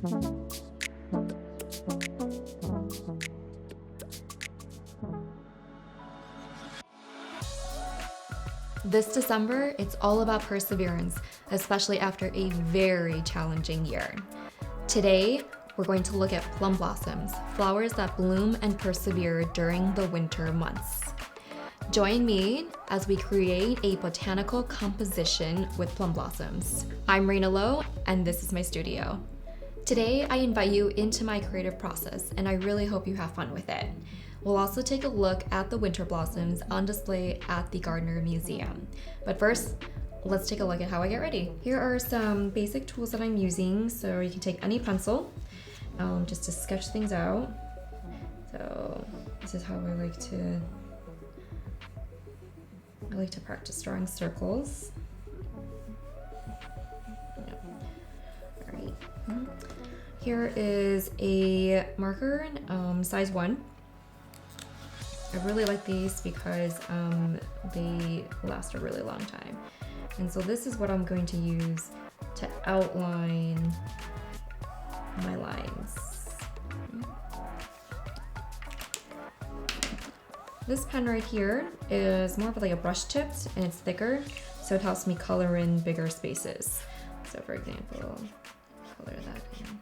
This December, it's all about perseverance, especially after a very challenging year. Today, we're going to look at plum blossoms, flowers that bloom and persevere during the winter months. Join me as we create a botanical composition with plum blossoms. I'm Rayna Lo, and this is my studio. Today, I invite you into my creative process, and I really hope you have fun with it. We'll also take a look at the winter blossoms on display at the Gardner Museum. But first, let's take a look at how I get ready. Here are some basic tools that I'm using. So you can take any pencil just to sketch things out. So this is how I like to practice drawing circles. All right. Here is a marker, size 1. I really like these because they last a really long time. And so this is what I'm going to use to outline my lines. This pen right here is more of like a brush tipped and it's thicker, so it helps me color in bigger spaces. So for example, color that in.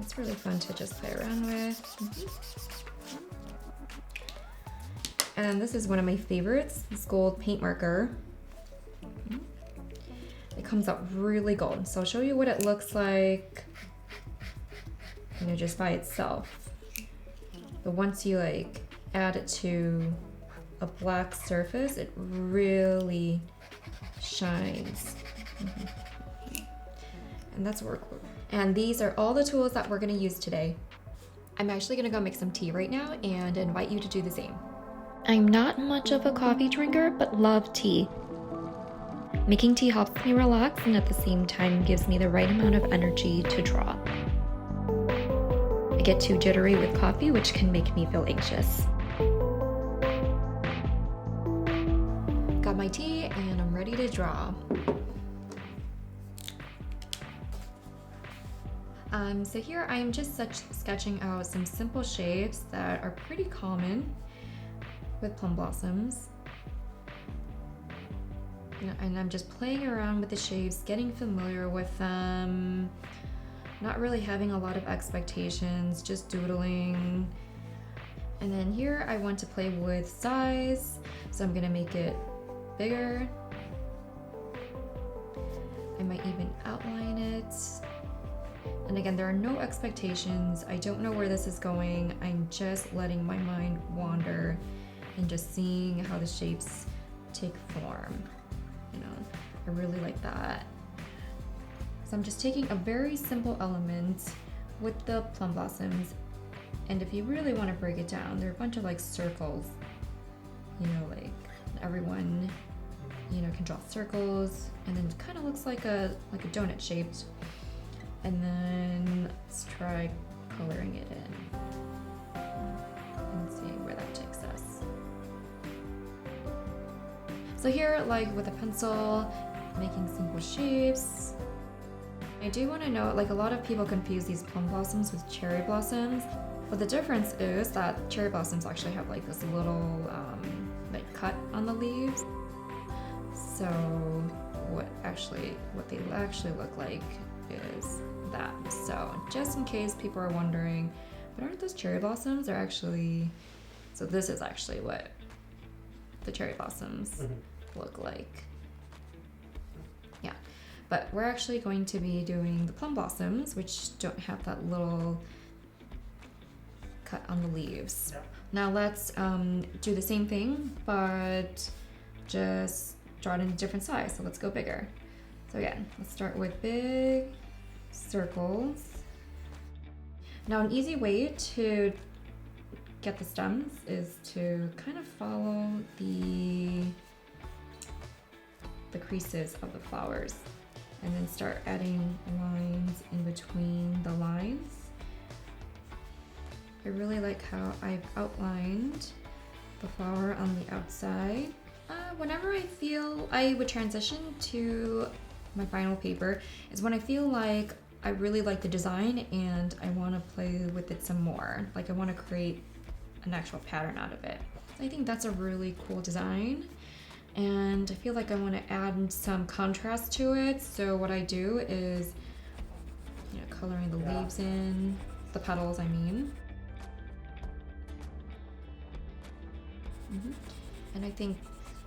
It's really fun to just play around with. And this is one of my favorites, this gold paint marker. It comes out really gold. So I'll show you what it looks like, just by itself. But once you add it to a black surface, it really shines. And that's what we're. And these are all the tools that we're gonna use today. I'm actually gonna go make some tea right now and invite you to do the same. I'm not much of a coffee drinker, but love tea. Making tea helps me relax and at the same time gives me the right amount of energy to draw. I get too jittery with coffee, which can make me feel anxious. Got my tea and I'm ready to draw. So here I am just sketching out some simple shapes that are pretty common with plum blossoms. And I'm just playing around with the shapes, getting familiar with them, not really having a lot of expectations, just doodling. And then here I want to play with size, so I'm gonna make it bigger. I might even outline it. And again, there are no expectations. I don't know where this is going. I'm just letting my mind wander and just seeing how the shapes take form. I really like that. So I'm just taking a very simple element with the plum blossoms. And if you really want to break it down, there are a bunch of circles. Everyone, can draw circles, and then it kind of looks like a donut shaped. And then let's try coloring it in and seeing where that takes us. So here, with a pencil, making simple shapes. I do want to note, a lot of people confuse these plum blossoms with cherry blossoms, but the difference is that cherry blossoms actually have this little cut on the leaves. So what they actually look like is that. So just in case people are wondering, but aren't those cherry blossoms? They're actually, so this is actually what the cherry blossoms look like. Yeah, but we're actually going to be doing the plum blossoms, which don't have that little cut on the leaves. Yep. Now let's do the same thing, but just draw it in a different size. So let's go bigger. So again, let's start with big circles. Now an easy way to get the stems is to kind of follow the creases of the flowers and then start adding lines in between the lines. I really like how I've outlined the flower on the outside Whenever I feel I would transition to my final paper is when I feel like I really like the design and I want to play with it some more. Like I want to create an actual pattern out of it. I think that's a really cool design and I feel like I want to add some contrast to it. So what I do is, you know, coloring the leaves in, the petals I mean. And I think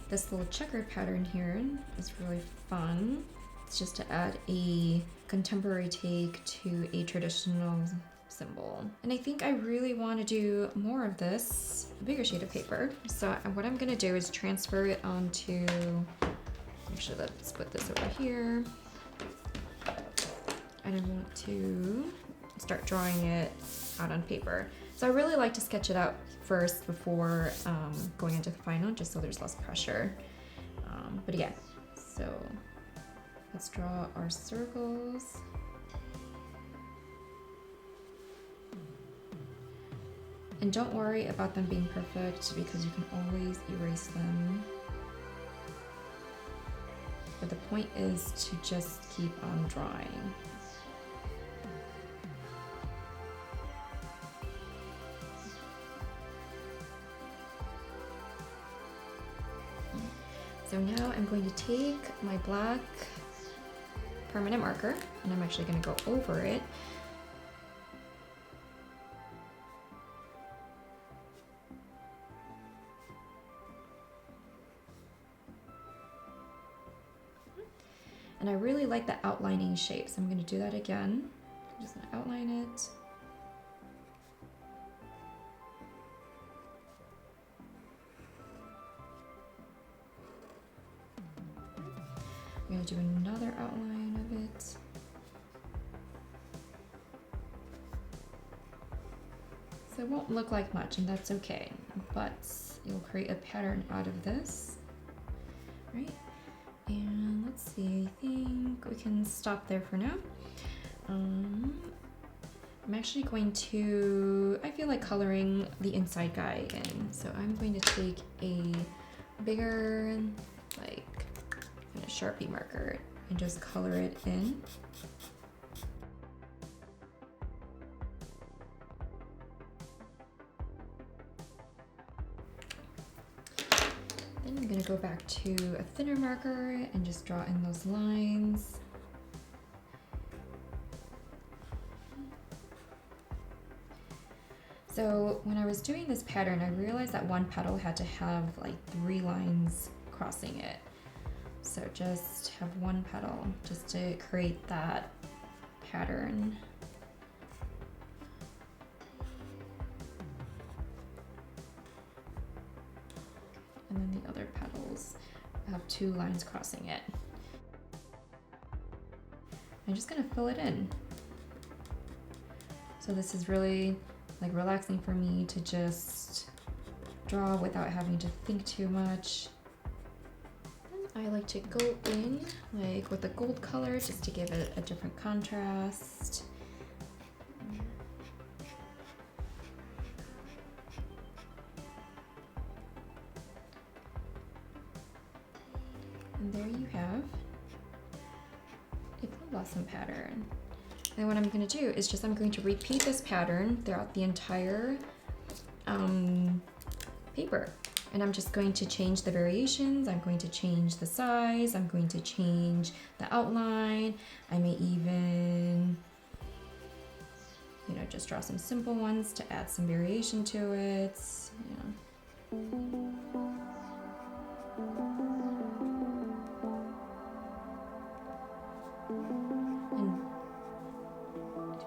this little checkered pattern here is really fun. It's just to add a contemporary take to a traditional symbol. And I think I really want to do more of this, a bigger sheet of paper. So what I'm gonna do is transfer it onto, actually let's put this over here. And I want to start drawing it out on paper. So I really like to sketch it out first before going into the final, just so there's less pressure. But yeah, so let's draw our circles. And don't worry about them being perfect because you can always erase them. But the point is to just keep on drawing. So now I'm going to take my black permanent marker and I'm actually going to go over it. And I really like the outlining shape, so I'm going to do that again. I'm just going to outline it. I'm going to do another outline of it. So it won't look like much, and that's okay, but you'll create a pattern out of this, right? And let's see, I think we can stop there for now. I'm actually going to, I feel like coloring the inside guy in. So I'm going to take a bigger, like, kind of Sharpie marker and just color it in. Then I'm gonna go back to a thinner marker and just draw in those lines. So when I was doing this pattern, I realized that one petal had to have like 3 lines crossing it. So just have one petal just to create that pattern. And then the other petals have 2 lines crossing it. I'm just gonna fill it in. So this is really like relaxing for me to just draw without having to think too much. I like to go in like with a gold color just to give it a different contrast. And there you have a plum blossom pattern. And what I'm going to do is just I'm going to repeat this pattern throughout the entire paper. And I'm just going to change the variations, I'm going to change the size, I'm going to change the outline. I may even, you know, just draw some simple ones to add some variation to it. You know.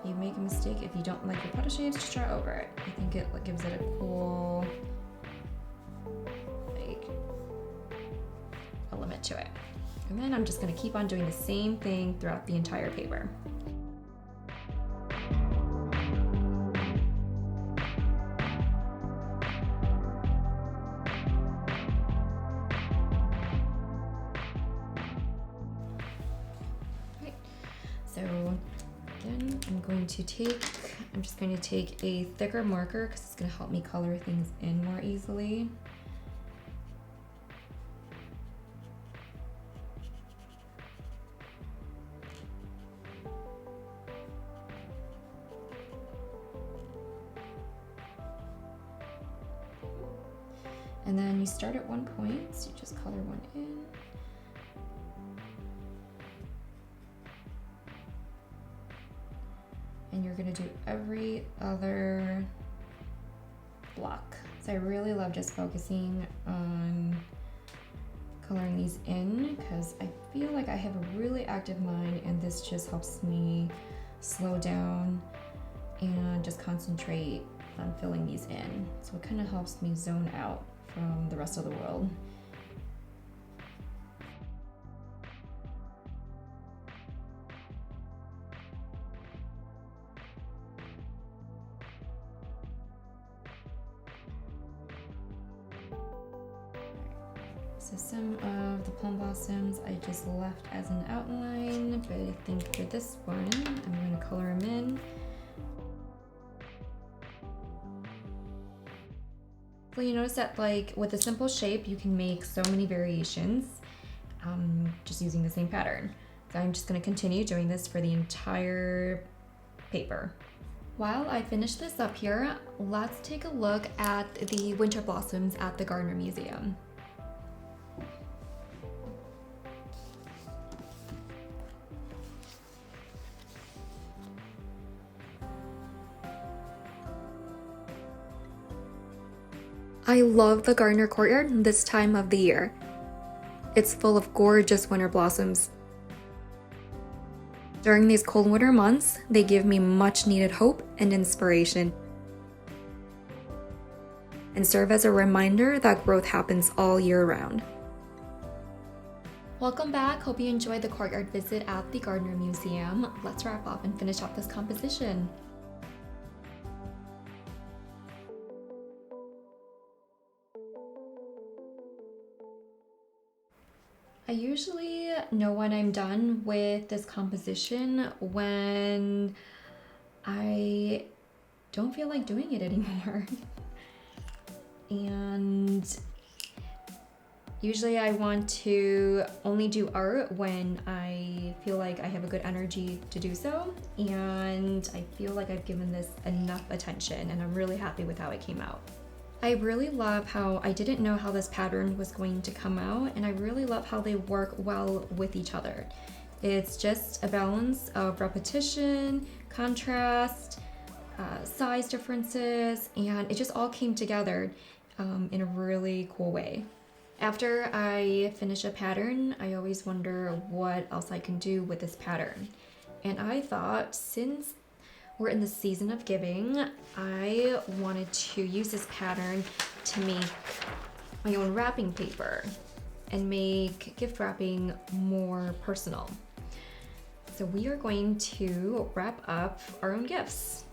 You make a mistake if you don't like your petal shapes, just draw over it. I think it gives it a cool like element to it. And then I'm just going to keep on doing the same thing throughout the entire paper. Right. So again, I'm just going to take a thicker marker because it's going to help me color things in more easily. And then you start at one point, so you just color one in. And you're gonna do every other block. So I really love just focusing on coloring these in because I feel like I have a really active mind, and this just helps me slow down and just concentrate on filling these in. So it kind of helps me zone out from the rest of the world. So some of the plum blossoms I just left as an outline, but I think for this one, I'm going to color them in. So you notice that like with a simple shape, you can make so many variations just using the same pattern. So I'm just going to continue doing this for the entire paper. While I finish this up here, let's take a look at the winter blossoms at the Gardner Museum. I love the Gardner Courtyard this time of the year. It's full of gorgeous winter blossoms. During these cold winter months, they give me much needed hope and inspiration, and serve as a reminder that growth happens all year round. Welcome back. Hope you enjoyed the courtyard visit at the Gardner Museum. Let's wrap up and finish up this composition. I usually know when I'm done with this composition when I don't feel like doing it anymore. And usually I want to only do art when I feel like I have a good energy to do so, and I feel like I've given this enough attention, and I'm really happy with how it came out. I really love how I didn't know how this pattern was going to come out, and I really love how they work well with each other. It's just a balance of repetition, contrast, size differences, and it just all came together in a really cool way. After I finish a pattern, I always wonder what else I can do with this pattern. And I thought, since we're in the season of giving, I wanted to use this pattern to make my own wrapping paper and make gift wrapping more personal. So we are going to wrap up our own gifts.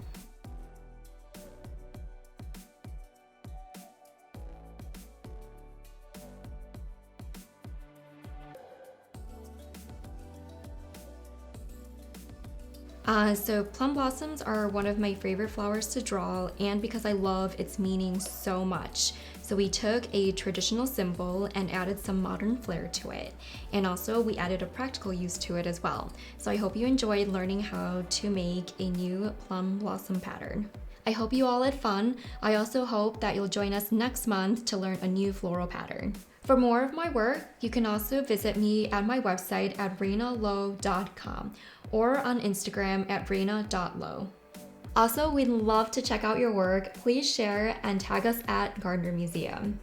So plum blossoms are one of my favorite flowers to draw, and because I love its meaning so much. So we took a traditional symbol and added some modern flair to it. And also we added a practical use to it as well. So I hope you enjoyed learning how to make a new plum blossom pattern. I hope you all had fun. I also hope that you'll join us next month to learn a new floral pattern. For more of my work, you can also visit me at my website at raynalo.com or on Instagram at rayna.lo. Also, we'd love to check out your work. Please share and tag us at Gardner Museum.